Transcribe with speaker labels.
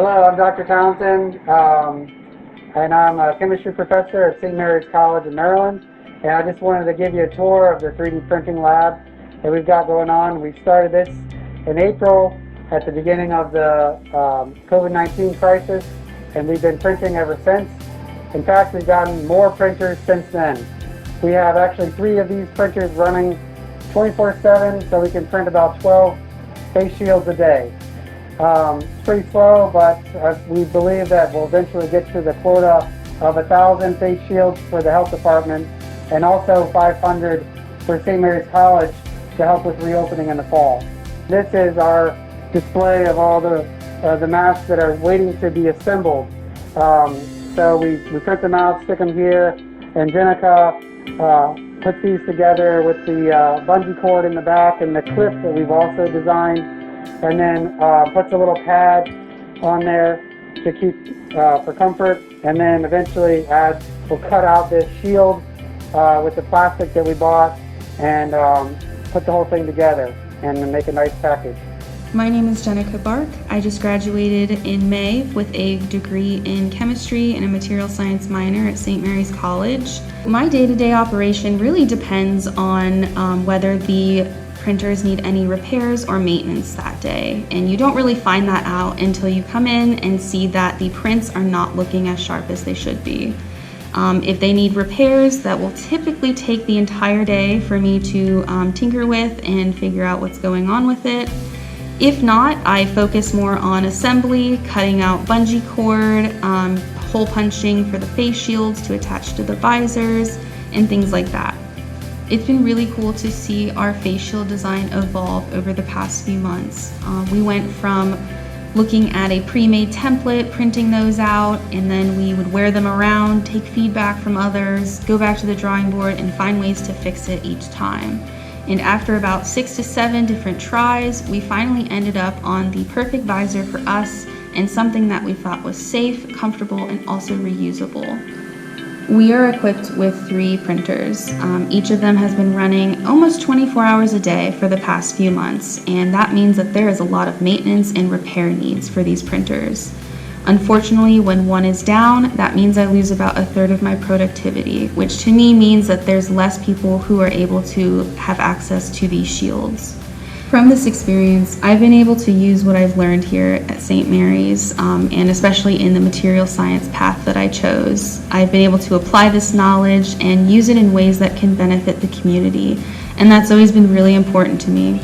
Speaker 1: Hello, I'm Dr. Townsend, and I'm a chemistry professor at St. Mary's College in Maryland. And I just wanted to give you a tour of the 3D printing lab that we've got going on. We started this in April at the beginning of the COVID-19 crisis, and we've been printing ever since. In fact, we've gotten more printers since then. We have actually 3 of these printers running 24/7, so we can print about 12 face shields a day. It's pretty slow, but we believe that we'll eventually get to the quota of 1,000 face shields for the health department and also 500 for St. Mary's College to help with reopening in the fall. This is our display of all the masks that are waiting to be assembled. So we print them out, stick them here, and Jennica puts these together with the bungee cord in the back and the clip that we've also designed, and then puts a little pad on there to keep for comfort, and then eventually we'll cut out this shield with the plastic that we bought and put the whole thing together and make a nice package.
Speaker 2: My name is Jennica Bark. I just graduated in May with a degree in chemistry and a material science minor at St. Mary's College. My day-to-day operation really depends on whether the printers need any repairs or maintenance that day. And you don't really find that out until you come in and see that the prints are not looking as sharp as they should be. If they need repairs, that will typically take the entire day for me to tinker with and figure out what's going on with it. If not, I focus more on assembly, cutting out bungee cord, hole punching for the face shields to attach to the visors, and things like that. It's been really cool to see our face shield design evolve over the past few months. We went from looking at a pre-made template, printing those out, and then we would wear them around, take feedback from others, go back to the drawing board, and find ways to fix it each time. And after about 6 to 7 different tries, we finally ended up on the perfect visor for us and something that we thought was safe, comfortable, and also reusable. We are equipped with 3 printers. Each of them has been running almost 24 hours a day for the past few months, and that means that there is a lot of maintenance and repair needs for these printers. Unfortunately, when one is down, that means I lose about 1/3 of my productivity, which to me means that there's less people who are able to have access to these shields. From this experience, I've been able to use what I've learned here at St. Mary's, and especially in the material science path that I chose. I've been able to apply this knowledge and use it in ways that can benefit the community, and that's always been really important to me.